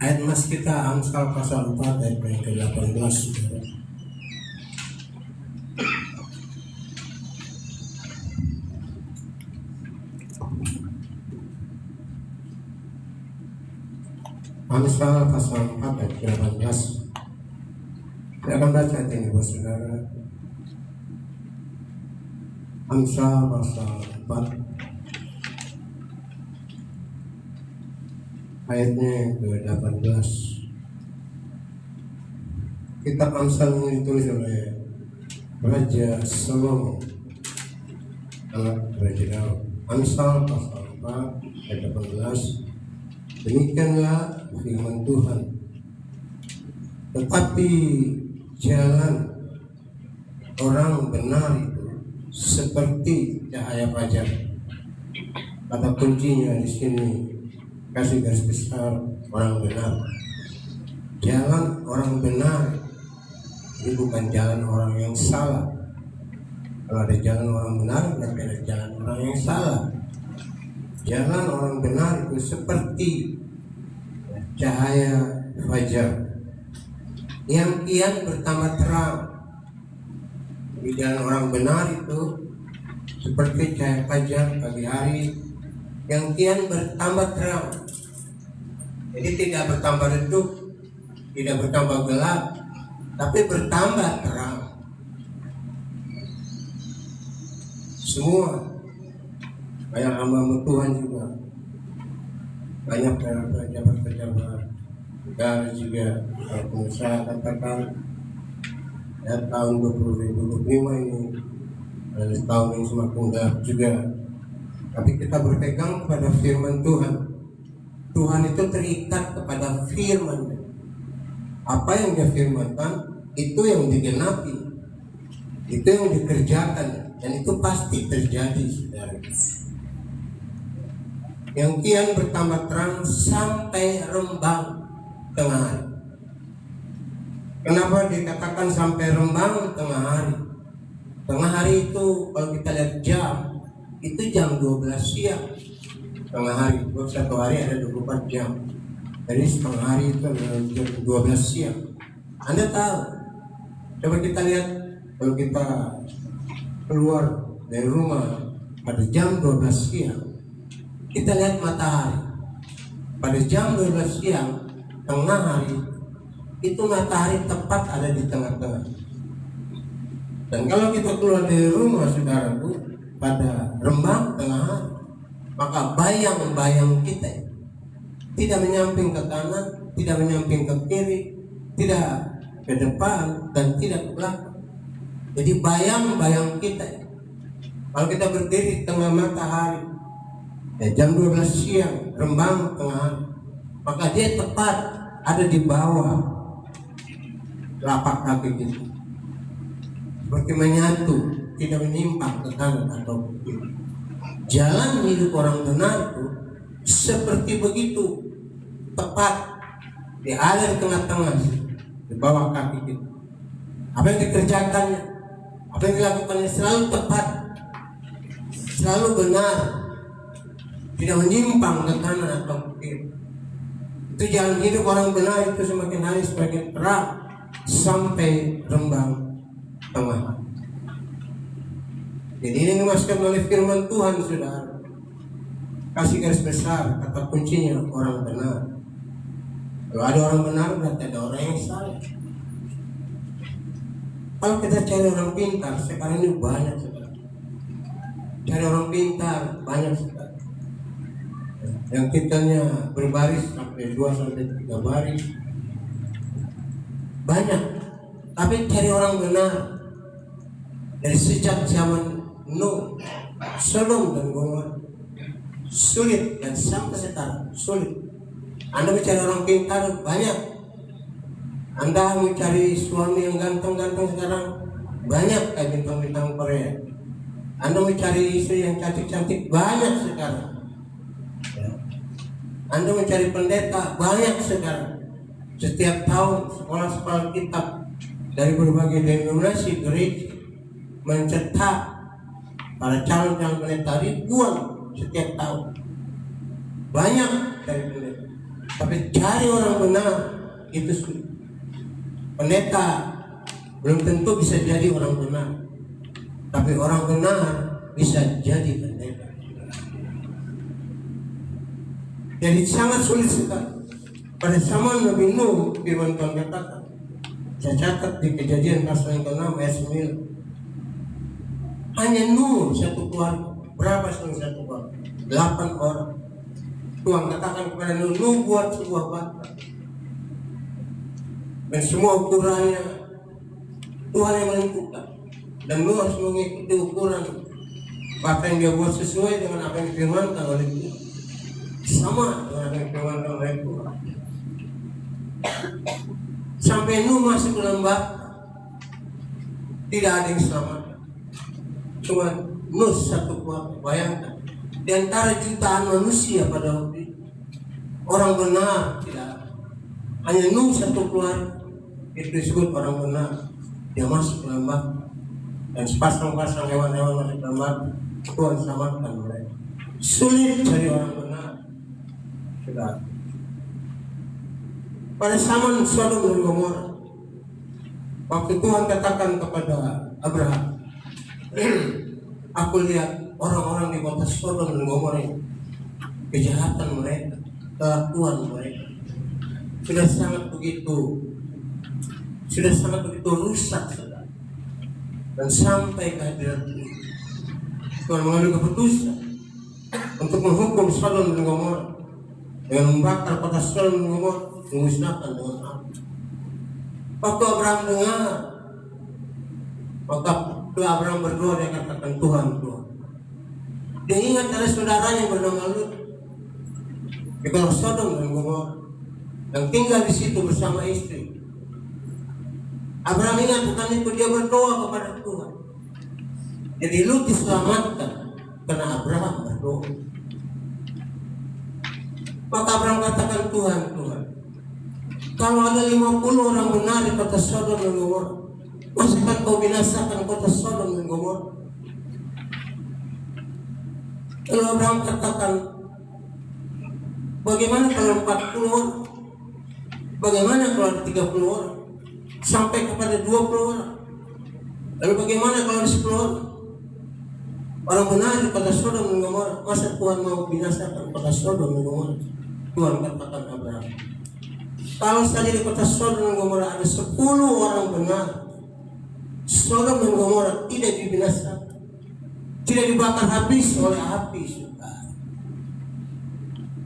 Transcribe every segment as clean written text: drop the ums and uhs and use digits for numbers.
Ayat mas kita Amsal pasal 4 ayat yang ke-18. Amsal pasal 4 ayat ke-18. Saya akan baca ayat ini buat saudara. Amsal pasal 4 ayatnya ke-18. Kitab Amsal ini ditulis oleh Raja Salomo, anak Raja Daud. Amsal pasal 4 ayat 18. Demikianlah firman Tuhan. Tetapi jalan orang benar itu seperti cahaya fajar. Kata kuncinya di sini, kasih garis besar, orang benar. Jalan orang benar ini bukan jalan orang yang salah. Kalau ada jalan orang benar, berarti ada jalan orang yang salah. Jalan orang benar itu seperti cahaya fajar yang kian bertambah terang. Di jalan orang benar itu seperti cahaya fajar pagi hari yang kian bertambah terang. Jadi tidak bertambah redup, tidak bertambah gelap, tapi bertambah terang. Semua banyak hamba Tuhan juga, banyak pejabat-pejabat negara juga, kalau pengusaha katakan ya, tahun 2025 ini adalah tahun yang semakin gelap juga. Tapi kita berpegang kepada firman Tuhan. Tuhan itu terikat kepada firman. Apa yang dia firmankan, itu yang digenapi, itu yang dikerjakan, dan itu pasti terjadi, saudara. Yang kian bertambah terang sampai rembang tengah hari. Kenapa dikatakan sampai rembang tengah hari? Tengah hari itu kalau kita lihat jam, itu jam 12 siang. Tengah hari, satu hari ada 24 jam. Jadi setengah hari itu adalah jam 12 siang. Anda tahu, coba kita lihat kalau kita keluar dari rumah pada jam 12 siang, kita lihat matahari. Pada jam 12 siang, tengah hari, itu matahari tepat ada di tengah-tengah. Dan kalau kita keluar dari rumah, saudaraku, pada rembang tengah hari, maka bayang-bayang kita tidak menyamping ke kanan, tidak menyamping ke kiri, tidak ke depan, dan tidak ke belakang. Jadi bayang-bayang kita, kalau kita berdiri di tengah matahari, jam 12 siang, rembang tengah hari, maka dia tepat ada di bawah telapak kaki kita, seperti menyatu, tidak menyimpang ke kanan atau ke kiri. Jalan hidup orang benar itu seperti begitu, tepat di ada di tengah-tengah, di bawah kaki kita. Apa yang dikerjakannya, apa yang dilakukannya selalu tepat, selalu benar, tidak menyimpang ke kanan atau ke kiri. Itu jalan hidup orang benar itu semakin hari semakin terang sampai rembang tengah. Jadi ini dimasukkan oleh firman Tuhan, saudara. Kasih garis besar, kata kuncinya orang benar. Kalau ada orang benar, berarti ada orang yang salah. Kalau kita cari orang pintar, sekarang ini banyak, saudara. Cari orang pintar, banyak, saudara. Yang kitanya berbaris sampai 2 sampai 3 baris, banyak. Tapi cari orang benar, dari sejak zaman Nuh, Sodom dan Gomora, sulit, dan sampai sekarang sulit. Anda mencari orang pintar banyak. Anda mencari suami yang ganteng-ganteng sekarang banyak, kayak bintang-bintang Korea. Anda mencari istri yang cantik-cantik banyak sekarang. Anda mencari pendeta banyak sekarang. Setiap tahun sekolah-sekolah kitab dari berbagai denominasi gereja mencetak para calon-calon pendeta ribuan setiap tahun. Banyak dari pendeta. Tapi cari orang benar itu sulit. Pendeta belum tentu bisa jadi orang benar, tapi orang benar bisa jadi pendeta. Jadi sangat sulit sekali. Pada zaman Nabi Nuh, firman Tuhan katakan, saya catat di Kejadian pasal yang ke-6 ayat 9. Hanya Nuh satu keluarga. Berapa satu keluarga? 8 orang. Tuhan katakan kepada Nuh, Nuh buat sebuah bata. Dan semua ukurannya Tuhan yang menentukan. Dan Nuh harus mengikuti ukuran bata yang dia buat sesuai dengan apa yang difirmankan oleh Tuhan. Sama dengan apa yang difirmankan oleh Tuhan. Sampai Nuh masuk ke dalam bata, tidak ada yang selamat. Cuma Nuh satu keluarga. Bayangkan, di antara jutaan manusia pada waktu itu, orang benar tidak ada. Hanya Nuh satu keluarga, itu disebut orang benar. Dia masuk ke dalam bata, dan sepasang-pasang hewan-hewan masuk ke dalam bata. Tuhan selamatkan mereka. Sulit cari orang benar. Sudah. Pada zaman Sodom dan Gomora, waktu Tuhan katakan kepada Abraham, aku lihat orang-orang di kota Sodom dan Gomora ini, kejahatan mereka, kelakuan mereka sudah sangat begitu rusak sudah. Dan sampai kehadiran Tuhan mengambil keputusan untuk menghukum Sodom dan Gomora dengan membakar kota Sodom dan Gomora, memusnahkan dengan api. Waktu Abraham dengar, maka Abraham berdoa, dia katakan, Tuhan. Dia ingat ada saudaranya yang bernama Lut di kota Sodom dan Gomora yang tinggal di situ bersama istri. Abraham ingat, bukan itu, dia berdoa kepada Tuhan. Jadi Lut diselamatkan karena Abraham berdoa. Maka Abraham katakan, Tuhan, kalau ada 50 orang benar di kota Sodom dan Gomora, masakan kau binasakan kota Sodom dan Gomora? Lalu Abraham katakan, bagaimana kalau 40 orang? Bagaimana kalau ada 30 orang? Sampai kepada 20 orang? Lalu bagaimana kalau ada 10 orang? Orang benar di kota Sodom dan Gomora, masa Tuhan mau binasakan kota Sodom dan Gomora? Tuhan katakan Abraham, kalau saja di kota Sodom dan Gomora ada 10 orang benar, Sodom dan Gomora tidak dibinasakan, tidak dibakar habis oleh api sudah.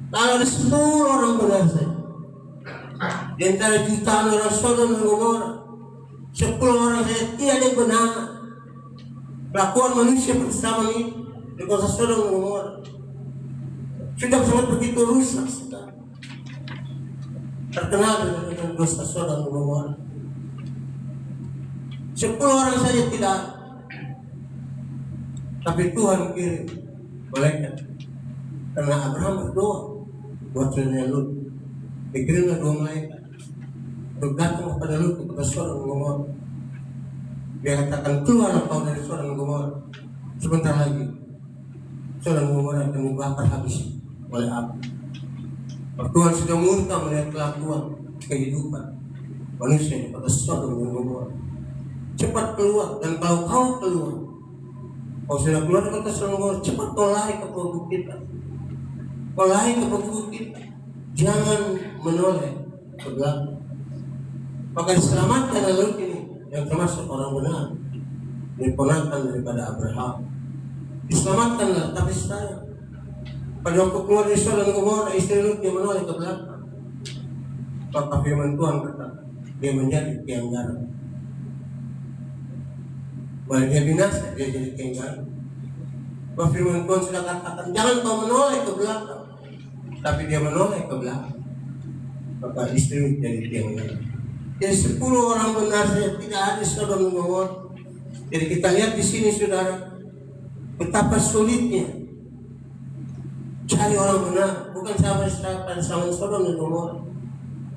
Kalau ada 10 orang benar saja, di antara jutaan orang Sodom dan Gomora, 10 orang saja tidak ada yang benar. Kelakuan manusia bersama ini di kota Sodom dan Gomora sudah sangat begitu rusak sudah. Terkenal dengan dosa Sodom dan Gomora. 10 orang saja tidak, tapi Tuhan kirim malaikat karena Abraham berdoa buat saudaranya Lut. Dikirimlah 2 malaikat untuk datang kepada Lut kepada Sodom dan Gomora. Dia katakan, keluarlah kau dari Sodom dan Gomora. Sebentar lagi Sodom dan Gomora akan dibakar habis oleh api. Tuhan sudah murka melihat kelakuan kehidupan manusia di kota Sodom dan Gomora. Cepat keluar, dan kalau kau keluar, kau sudah keluar dari kota Sodom dan Gomora, cepat kau lari ke perbukitan. Kau lari ke perbukitan, jangan menoleh ke belakang. Maka diselamatkan Lut ini, yang termasuk orang benar, diponakan daripada Abraham. Diselamatkanlah, tapi sayang, pada waktu keluar dari Sodom dan Gomora, istri Lut dia menoleh ke belakang. Maka firman Tuhan kata, dia menjadi tiang garam. Walau dia binasa, dia jadi tiang garam. Maka firman Tuhan sudah katakan, jangan kau menoleh ke belakang, tapi dia menoleh ke belakang. Maka istri Lut jadi tiang garam. Jadi 10 orang benar saja tidak ada Sodom dan Gomora. Jadi kita lihat di sini saudara, betapa sulitnya cari orang benar. Bukan sampai pada zaman Sodom dan Gomora,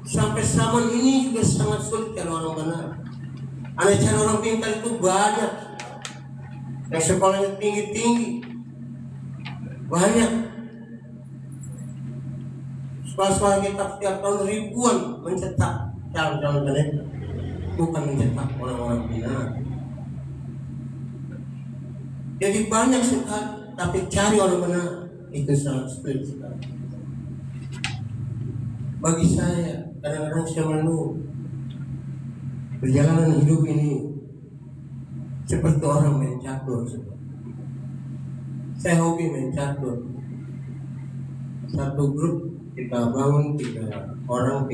sampai zaman ini juga sangat sulit cari orang benar. Ada cari orang pintar itu banyak, yang sekolahnya tinggi-tinggi banyak. Sekolah-sekolah kita setiap tahun ribuan mencetak calon-calon pendeta, bukan mencetak orang-orang benar. Jadi banyak sekali, tapi cari orang benar itu sangat sulit sekali. Bagi saya, kadang-kadang saya mengeluh, perjalanan hidup ini seperti orang main catur. Saya hobi main catur. Satu grup kita bangun 3 orang.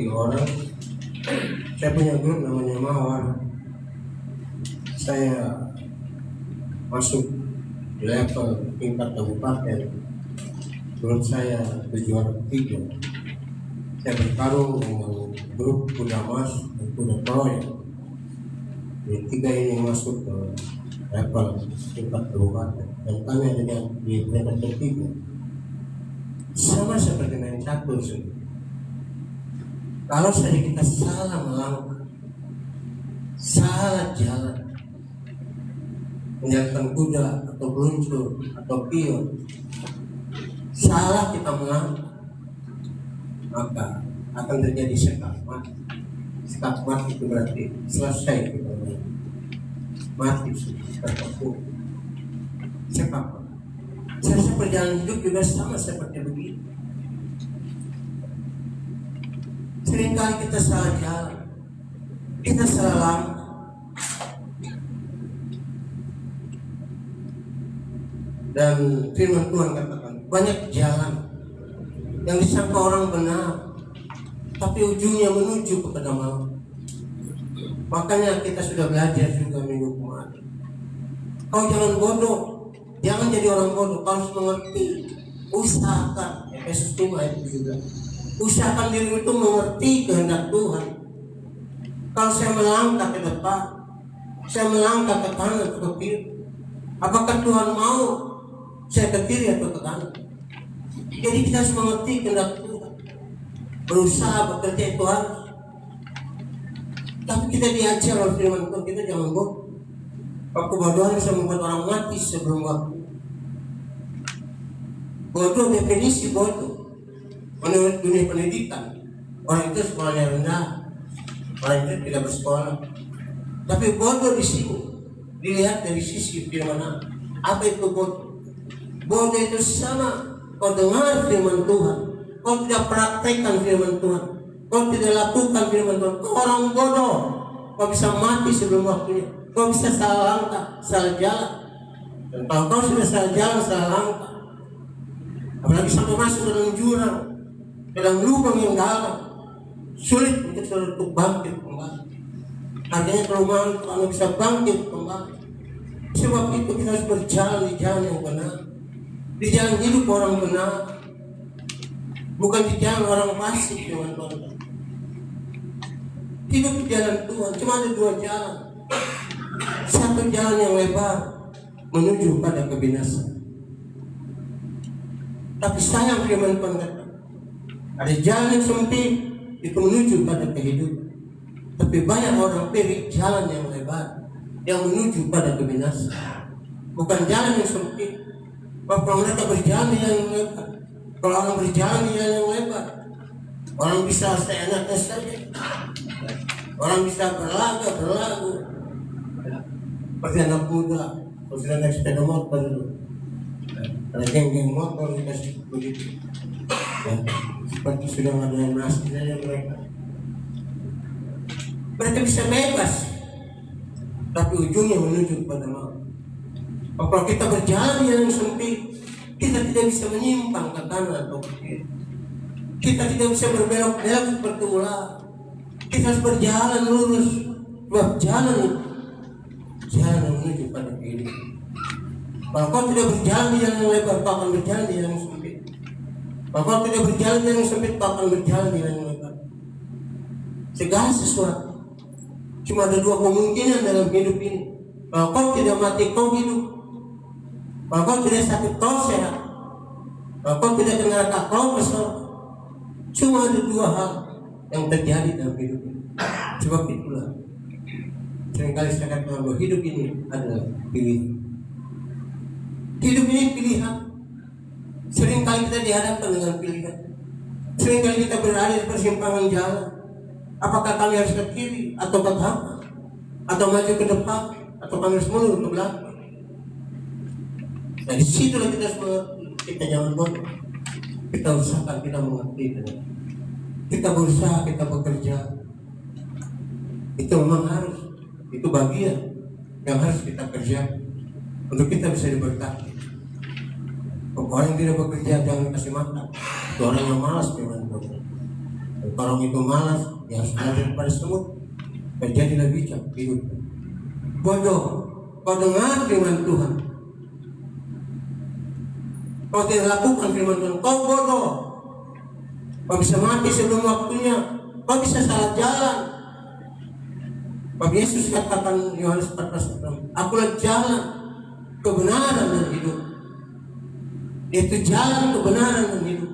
Saya punya grup namanya Mawar. Saya masuk di level tingkat kabupaten. Grup saya juara 3. Saya bertarung dengan grup Kuda Mas dan Kuda Troya. Jadi 3 ini masuk ke level tingkat kabupaten. Dan kami ada di peringkat ketiga. Sama seperti main catur. Kalau saja kita salah melangkah, salah jalan, menjalankan kuda atau peluncur atau pion, salah kita melangkah, maka akan terjadi sekap mati. Sekap mati itu berarti selesai kita mati sudah. Sekap. Saya perjalanan hidup juga sama seperti begitu. Seringkali kita salah jalan, kita salah langkah. Dan firman Tuhan katakan, banyak jalan yang disangka orang benar, tapi ujungnya menuju kepada maut. Makanya kita sudah belajar juga minggu kemarin. Kau jangan bodoh, jangan jadi orang bodoh. Kau harus mengerti, usahakan. Efesus 5 ayat 17. Usahakan diri itu mengerti kehendak Tuhan. Kalau saya melangkah ke depan, saya melangkah ke kanan atau ke kiri, apakah Tuhan mau saya ke kiri atau ke kanan? Jadi kita harus mengerti kehendak Tuhan. Berusaha bekerja itu harus. Tapi kita diajar oleh firman Tuhan, kita jangan bodoh. Kebodohan bisa membuat orang mati sebelum waktu. Bodoh, definisi bodoh menurut dunia pendidikan, orang itu sekolahnya rendah, orang itu tidak bersekolah. Tapi bodoh di sini dilihat dari sisi firman Allah. Apa itu bodoh? Bodoh itu sama kau dengar firman Tuhan, kau tidak praktekkan firman Tuhan, kau tidak lakukan firman Tuhan, kau orang bodoh. Kau bisa mati sebelum waktunya. Kau bisa salah langkah, salah jalan. Dan kalau kau sudah salah jalan, salah langkah, apalagi sampai masuk dalam jurang, dalam lubang yang dalam, sulit untuk bangkit kembali. Artinya terlalu mahal kalau bisa bangkit kembali. Sebab itu kita harus berjalan di jalan yang benar, di jalan hidup orang benar, bukan di jalan orang fasik, teman-teman. Hidup di jalan Tuhan, cuma ada 2 jalan. Satu jalan yang lebar menuju pada kebinasaan. Tapi sayang firman Tuhan kata, ada jalan yang sempit itu menuju pada kehidupan. Tapi banyak orang pilih jalan yang lebar yang menuju pada kebinasaan. Bukan jalan yang sempit. Kalau mereka berjalan di jalan yang lebar, kalau orang berjalan di jalan yang lebar, orang bisa seenaknya saja. Orang bisa berlagu. Seperti anak muda, kalau sudah naik sepeda motor dulu, ada geng-geng motor dikasih begitu. Ya, seperti sudah ada nasi saja mereka. Mereka bisa bebas, tapi ujungnya menuju kepada maut. Kalau kita berjalan di jalan sempit, kita tidak bisa menyimpang ke kanan atau ke kiri. Kita tidak bisa berbelok-belok seperti ular. Kita harus berjalan lurus, sebab jalan yang menuju pada kehidupan. Kalau kau tidak berjalan di jalan yang lebar, kau akan berjalan di jalan yang sempit. Kalau kau tidak berjalan di jalan yang sempit, kau akan berjalan di jalan yang lebar. Segala sesuatu cuma ada 2 kemungkinan dalam hidup ini. Kalau kau tidak mati, kau hidup. Kalau kau tidak sakit, kau sehat. Kalau kau tidak ke neraka, kau ke surga. Cuma ada 2 hal yang terjadi dalam hidup ini. Sebab itulah seringkali saya katakan bahwa hidup ini adalah pilihan. Hidup ini pilihan. Seringkali kita dihadapkan dengan pilihan. Seringkali kita berada di persimpangan jalan. Apakah kami harus ke kiri atau ke kanan, atau maju ke depan, atau kami harus mundur ke belakang? Nah, di situlah kita harus mengerti. Kita jangan bodoh. Kita usahakan, kita mengerti. Kita berusaha, kita bekerja. Itu memang harus. Itu bagian yang harus kita kerjakan untuk kita bisa diberkati. Orang yang tidak bekerja jangan kasih makan. Itu orang yang malas memang. Kalau itu malas, ya harus belajar pada semut. Jadilah bijak hidup. Bodoh, kau dengar firman Tuhan. Kau tidak lakukan firman Tuhan, kau bodoh. Kau bisa mati sebelum waktunya. Kau bisa salah jalan. Bapak Yesus katakan Yohanes 14:6, akulah jalan, kebenaran dan hidup. Itu jalan kebenaran dan hidup.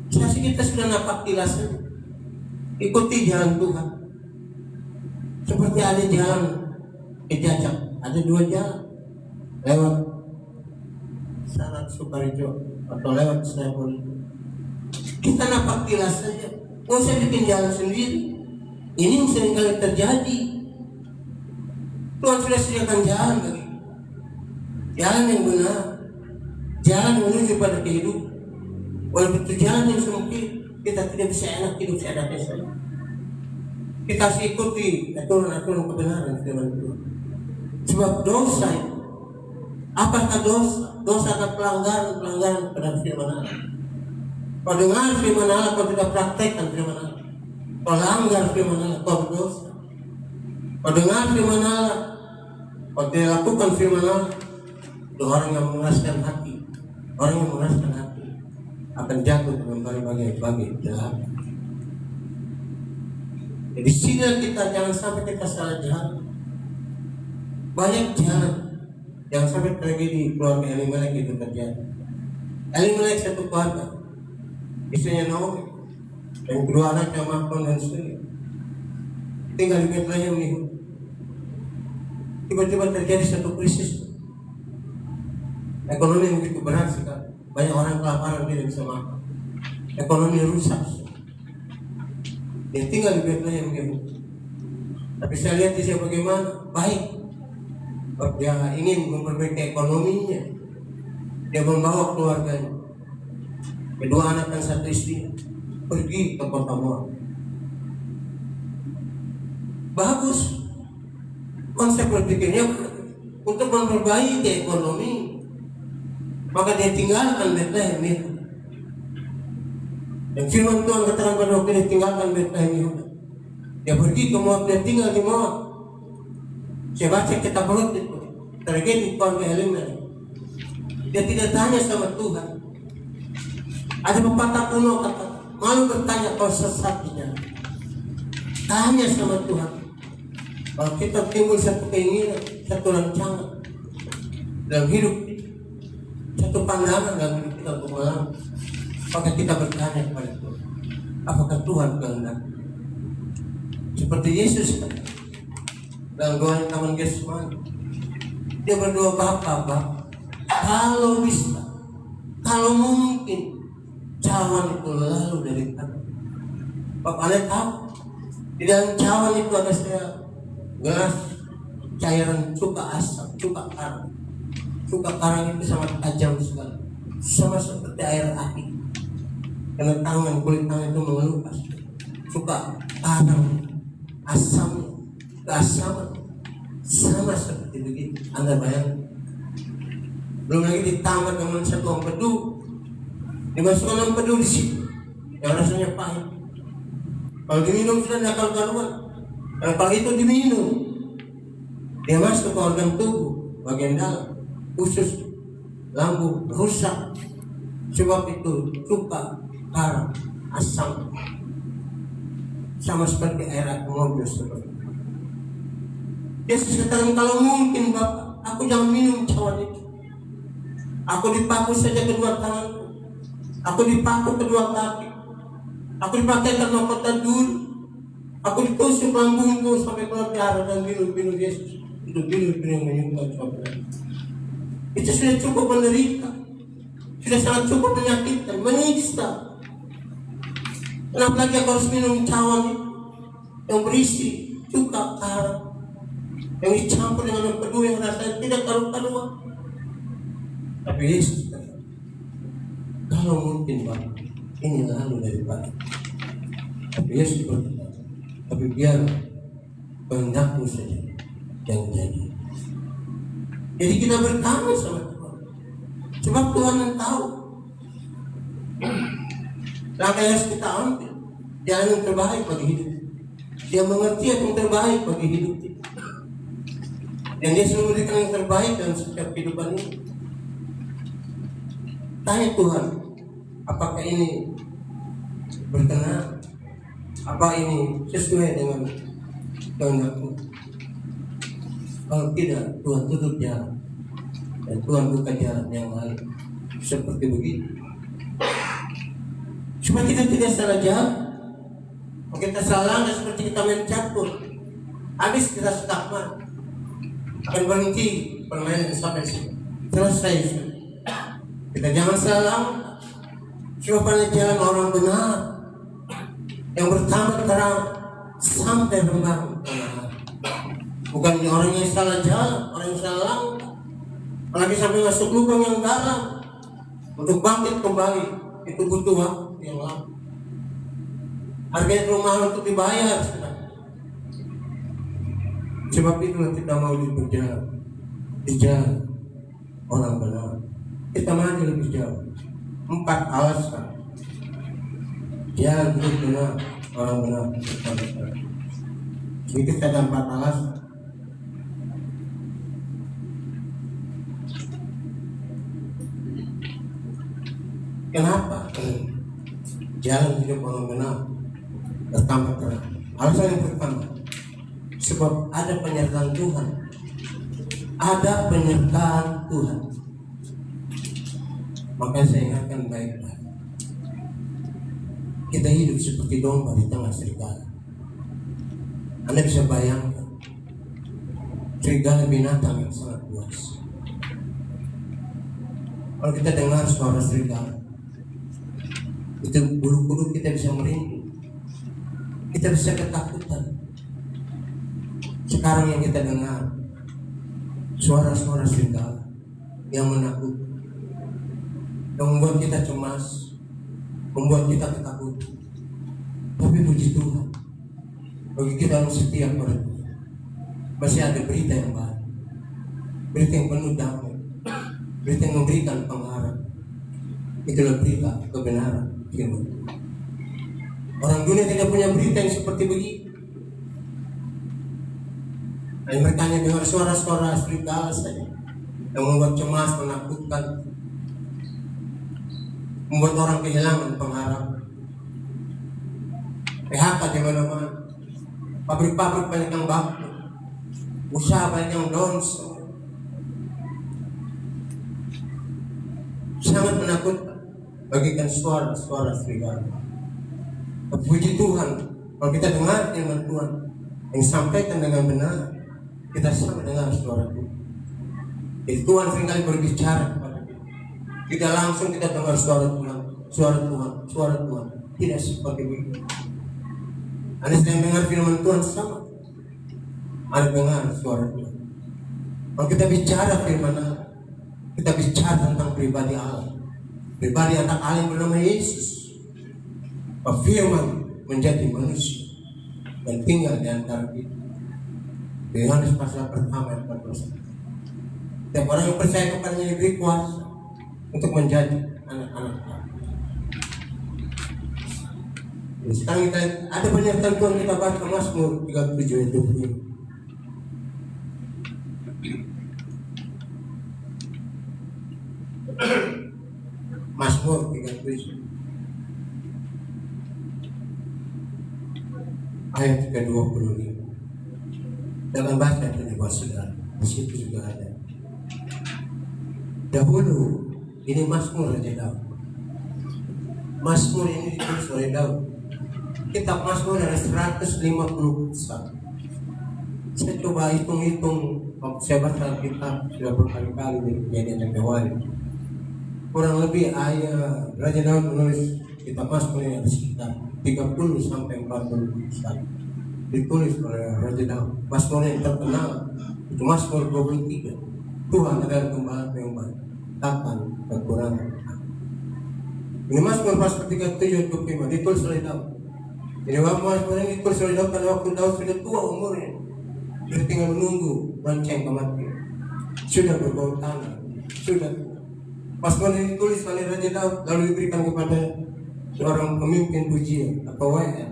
Jadi kita sudah napak tilasnya. Ikuti jalan Tuhan. Seperti ada jalan Jajak, ada dua jalan. Lewat Sanat Sukarejo atau lewat Senayan. Kita napak tilas saja. Nggak usah bikin jalan sendiri. Ini seringkali terjadi. Tuhan sudah sediakan jalan bagi jalan yang benar, jalan menuju pada kehidupan. Walaupun itu jalan yang sempit, kita tidak bisa enak hidup seenaknya saja. Kita harus ikuti aturan-aturan kebenaran firman Tuhan. Sebab dosa itu, apakah dosa? Dosa adalah pelanggaran terhadap firman Allah. Kau dengar firman Allah, kau tidak praktekkan firman Allah. Kau langgar firman Allah, kau berdosa. Kau dengar firman Allah, kau tidak lakukan firman Allah. Itu orang yang mengeraskan hati. Orang yang mengeraskan hati akan jatuh dengan berbagai jalan. Jadi sini kita jangan sampai kita salah jalan. Banyak jalan yang sampai tragedi keluarga Elimelek itu terjadi. Elimelek satu keluarga, istrinya Naomi, dan kedua anaknya Mahlon dan Suri tinggal di Bethlehem nih. Tiba-tiba terjadi satu krisis. Ekonomi yang begitu berat sekali. Banyak orang kelaparan, tidak bisa makan. Ekonomi rusak. Dia tinggal di Bethlehem nih. Tapi saya lihat dia bagaimana baik. Dia ingin memperbaiki ekonominya. Dia membawa keluarganya, kedua anak dan satu istri, pergi ke kota Moab. Bagus konsep berpikirnya untuk memperbaiki ekonomi. Maka dia tinggalkan Bethlehem itu. Dan firman Tuhan katakan pada waktu dia tinggalkan Bethlehem itu, dia pergi ke Moab, dia tinggal di Moab. Saya baca kitab Rut itu, tragedi keluarga Elimelek. Dia tidak tanya sama Tuhan. Ada pepatah kuno kata, malu bertanya kau sesat di jalan. Tanya sama Tuhan. Kalau kita timbul satu keinginan, satu rancangan dalam hidup, satu pandangan dalam hidup kita untuk malam, maka kita bertanya kepada Tuhan, apakah Tuhan kehendak? Seperti Yesus dalam doa yang Taman Getsemani, dia berdoa, Bapa, kalau bisa, kalau mungkin, cawan itu lalu dari kami. Bapak lihat tahu, di dalam cawan itu ada gelas cairan cuka asam, cuka karang. Cuka karang itu sangat tajam sekali, sama seperti air api. Karena kulit tangan itu mengelupas. Cuka karang, asam, keasaman, sama seperti begitu. Anda bayangkan. Belum lagi ditambah dengan satu empedu, dimasukkan empedu di situ, yang rasanya pahit. Kalau diminum sudah tidak karuan. Dan kalau itu diminum, dia masuk ke organ tubuh, bagian dalam, usus, lambung, rusak. Sebab itu cuka, karang, asam, sama seperti air mobil seperti itu. Yesus katakan, kalau mungkin Bapak, aku jangan minum cawan itu. Aku dipaku saja kedua tanganku, aku dipaku kedua kaki, aku dipakaikan mahkota dulu, aku ditusuk lambungku sampai keluar darah dan biru-biru Yesus. Itu biru-biru yang menyumbang saudara. Itu sudah cukup menderita, sudah sangat cukup menyakitkan, menyiksa. Kenapa lagi aku harus minum cawan yang berisi cuka, garam, yang dicampur dengan empedu yang rasanya tidak karu-karuan? Tapi Yesus kata, kalau mungkin Pak, ini lalu daripada. Tapi Yesus berkata, tapi biar kehendakmu saja yang jadi. Jadi kita bertanya sama Tuhan, sebab Tuhan yang tahu. Langkah yang harus kita ambil, jalan yang terbaik bagi hidup. Dia mengerti yang terbaik bagi hidup kita. Dan dia selalu memberikan yang terbaik dalam setiap kehidupan ini. Tanya Tuhan, apakah ini berkenan? Apa ini sesuai dengan kehendakmu? Kalau tidak, Tuhan tutup jalan dan Tuhan buka jalan yang lain. Seperti begitu. Supaya kita tidak salah jalan. Kalau kita salah, seperti kita main catur, habis kita stagnan, akan berhenti permainan sampai sini. Selesai. Kita jangan salah. Siapa jalan orang benar yang bertambah terang sampai rembang. Bukan orang yang salah jalan, orang yang salah langkah, apalagi sampai masuk lubang yang dalam. Untuk bangkit kembali itu butuh waktu yang lama. Harganya rumah untuk dibayar. Sebab itulah kita mau berjalan di jalan orang benar. Kita maju lebih jauh. 4 alasan jalan hidup benar, orang benar. Jadi kita ada 4 alasan. Kenapa jalan hidup orang benar bertambah terang? Alasan yang pertama, sebab ada penyertaan Tuhan. Ada penyertaan Tuhan. Maka saya ingatkan baik-baik. Kita hidup seperti domba di tengah serigala. Anda bisa bayangkan, serigala binatang yang sangat buas. Kalau kita dengar suara serigala, itu bulu-bulu kita bisa merinding, kita bisa ketakutan. Sekarang yang kita dengar suara-suara serigala yang menakutkan, yang membuat kita cemas, membuat kita ketakutan. Tapi puji Tuhan, bagi kita yang setia pada Tuhan, masih ada berita yang baik, berita yang penuh damai, berita yang memberikan pengharapan. Itulah berita kebenaran firman. Orang dunia tidak punya berita yang seperti begitu. Dan mereka hanya dengar suara-suara serigala saja yang membuat cemas, menakutkan, membuat orang kehilangan pengharapan. PHK di mana-mana, pabrik-pabrik banyak yang bangkrut, usaha banyak yang down. Sangat menakutkan bagikan suara-suara serigala. Puji Tuhan, kalau kita dengar firman Tuhan yang disampaikan dengan benar, kita sama dengar suara Tuhan. Jadi Tuhan seringkali berbicara kepada kita. Tidak langsung kita dengar suara Tuhan, suara Tuhan, suara Tuhan. Tidak seperti itu. Anda sedang dengar firman Tuhan sama. Anda dengar suara Tuhan. Kalau kita bicara firman Allah, kita bicara tentang pribadi Allah. Pribadi anak Allah yang bernama Yesus. Firman menjadi manusia dan tinggal di antara kita. Yohanes pasal pertama ayat 14. Setiap orang yang percaya kepadanya diberi kuasa untuk menjadi anak-anak Allah. Sekarang kita ada penyertaan Tuhan, kita baca Mazmur 37 ayat 25. Mazmur 37 ayat ke-25. Dalam baca itu di bawah saudara, di situ juga ada. Dahulu ini Mazmur Raja Daud. Mazmur ini ditulis oleh Daud. Kitab Mazmur ada 150 pasal. Saya coba hitung-hitung, saya baca kitab sudah berkali-kali dari Kejadian sampai Wahyu. Kurang lebih Raja Daud menulis kita masuk ini ada sekitar 30 sampai 40 besar. Ditulis oleh Raja Daud. Mazmur yang terkenal itu Mazmur 23. Tuhan adalah gembala yang baik, takkan kekurangan. Ini Mazmur pasal 37 25 ditulis oleh Daud. Ini Mazmur ini ditulis oleh Daud pada waktu Daud sudah tua umurnya, sudah tinggal menunggu lonceng kematian, sudah berbau tanah, sudah. Mazmur ini ditulis oleh Raja Daud lalu diberikan kepada seorang pemimpin pujian atau WL.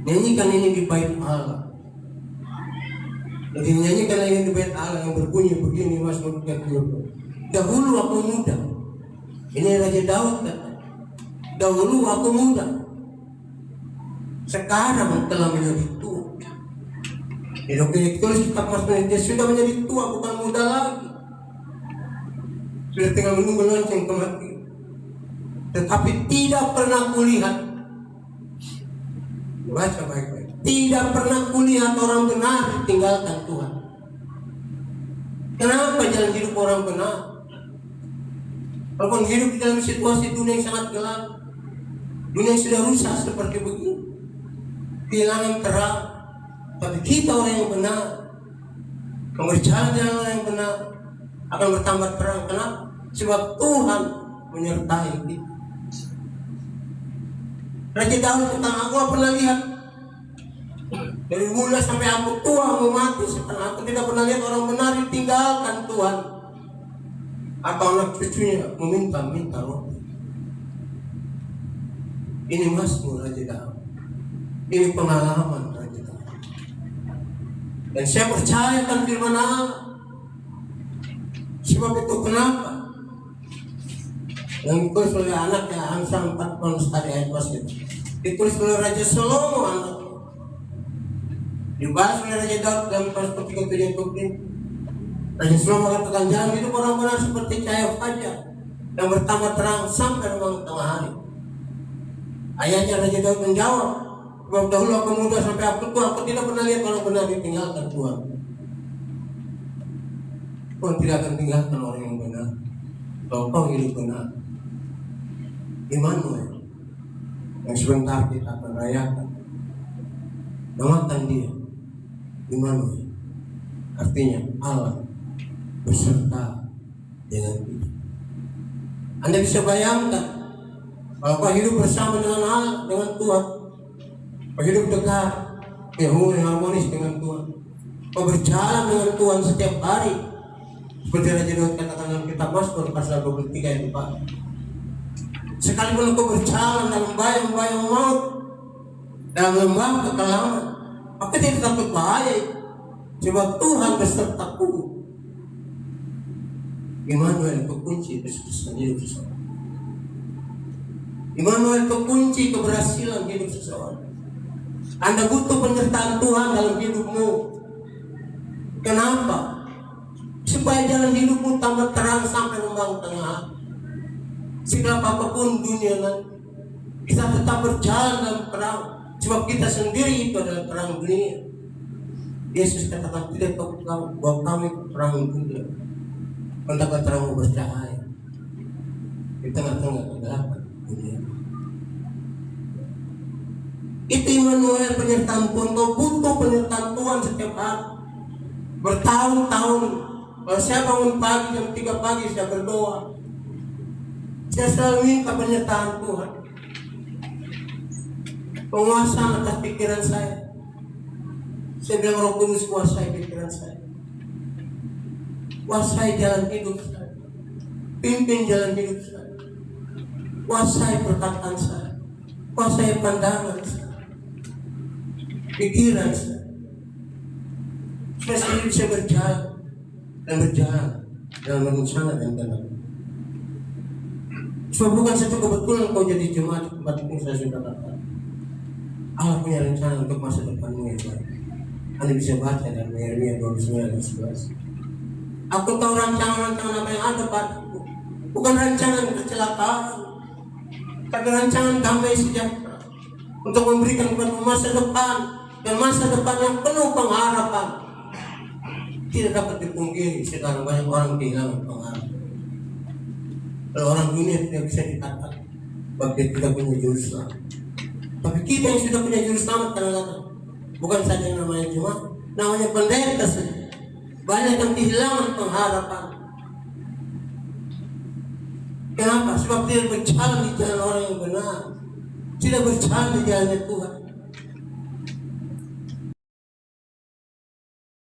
Nyanyikan ini di bait Allah. Jadi nyanyikan ini di bait Allah yang berbunyi begini Mazmur 30. Dahulu aku muda. Ini Raja Daud kata. Dahulu aku muda. Sekarang telah menjadi tua. Jadi tulis kitab Mazmur dia sudah menjadi tua, bukan muda lagi. Sudah tinggal menunggu lonceng kematian. Tetapi tidak pernah kulihat. Baca baik-baik. Tidak pernah kulihat orang benar ditinggalkan Tuhan. Kenapa jalan hidup orang benar? Walaupun hidup di dalam situasi dunia yang sangat gelap, dunia yang sudah rusak seperti begini, kehilangan terang, tapi kita orang yang benar, berjalan jalan orang yang benar akan bertambah terang. Kenapa? Sebab Tuhan menyertai kita. Raja Daud tentang aku pernah lihat dari muda sampai aku tua mau mati, sekarang aku tidak pernah lihat orang benar ditinggalkan Tuhan atau anak cucunya meminta roh. Ini Mazmur Raja Daud, ini pengalaman Raja Daud, dan saya percaya akan firman Allah. Sebab itu kenapa yang ditulis oleh anaknya Amsal 4 ayat masjid ditulis oleh Raja Salomo anaknya, dibahas oleh Raja Daud dalam pasal 37 Raja Salomo katakan jalan hidup orang benar seperti cahaya fajar yang bertambah terang sampai ruang tengah hari. Ayatnya Raja Daud menjawab, sebab dahulu aku muda sampai aku tua, aku tidak pernah lihat orang benar ditinggalkan Tuhan. Tuhan tidak akan tinggalkan orang yang benar kalau kau hidup benar. Immanuel yang sebentar kita akan rayakan, namakan dia Immanuel, artinya Allah beserta dengan kita. Anda bisa bayangkan kalau kau hidup bersama dengan Allah, dengan Tuhan, kau hidup dekat, yang harmonis dengan Tuhan, kau berjalan dengan Tuhan setiap hari, seperti Raja Daud katakan dalam kitab Mazmur pasal 23 ayat 4. Sekalipun aku berjalan dalam bayang-bayang maut, dalam lembah kekelaman, aku tidak takut bahaya, sebab Tuhan besertaku. Immanuel itu kunci kesuksesan hidup seseorang. Immanuel itu kunci keberhasilan hidup seseorang. Anda butuh penyertaan Tuhan dalam hidupmu. Kenapa? Supaya jalan hidupmu tambah terang sampai ruang tengah. Segala apapun dunia nanti, kita tetap berjalan dalam terang, sebab kita sendiri itu adalah terang dunia. Yesus katakan tidak takut kamu, bahwa kami terang dunia, hendaklah terangmu bercahaya di tengah-tengah kegelapan dunia. Itu Immanuel, penyertaan Tuhan. Kau butuh penyertaan Tuhan setiap hari, bertahun-tahun. Kalau saya bangun pagi jam 3 pagi saya berdoa, saya selalu minta penyertaan Tuhan, penguasaan atas pikiran saya. Saya bilang Roh Kudus kuasai pikiran saya, kuasai jalan hidup saya, pimpin jalan hidup saya, kuasai perkataan saya, kuasai pandangan saya, pikiran saya. Saya sendiri bisa berjalan dalam rencana dan kehendak. Sebab bukan satu kebetulan kau jadi jemaat di tempat ini, saya sudah katakan. Allah punya rencana untuk masa depanmu yang baik. Anda bisa baca dalam Yeremia 29 ayat 11. Aku tahu rancangan-rancangan apa yang ada padaku, bukan rancangan kecelakaan, tapi rancangan damai sejahtera, untuk memberikan kepada masa depan, dan masa depan yang penuh pengharapan. Tidak dapat dipungkiri sekarang banyak orang kehilangan pengharapan. Kalau orang dunia tidak bisa dikatakan Pag kita punya juru selamat. Tapi kita yang sudah punya juru selamat kadang-kadang bukan saja yang namanya jemaat, namanya pendeta saja. Banyak yang kehilangan pengharapan. Kenapa? Sebab tidak berjalan di jalan orang yang benar, tidak berjalan di jalannya Tuhan.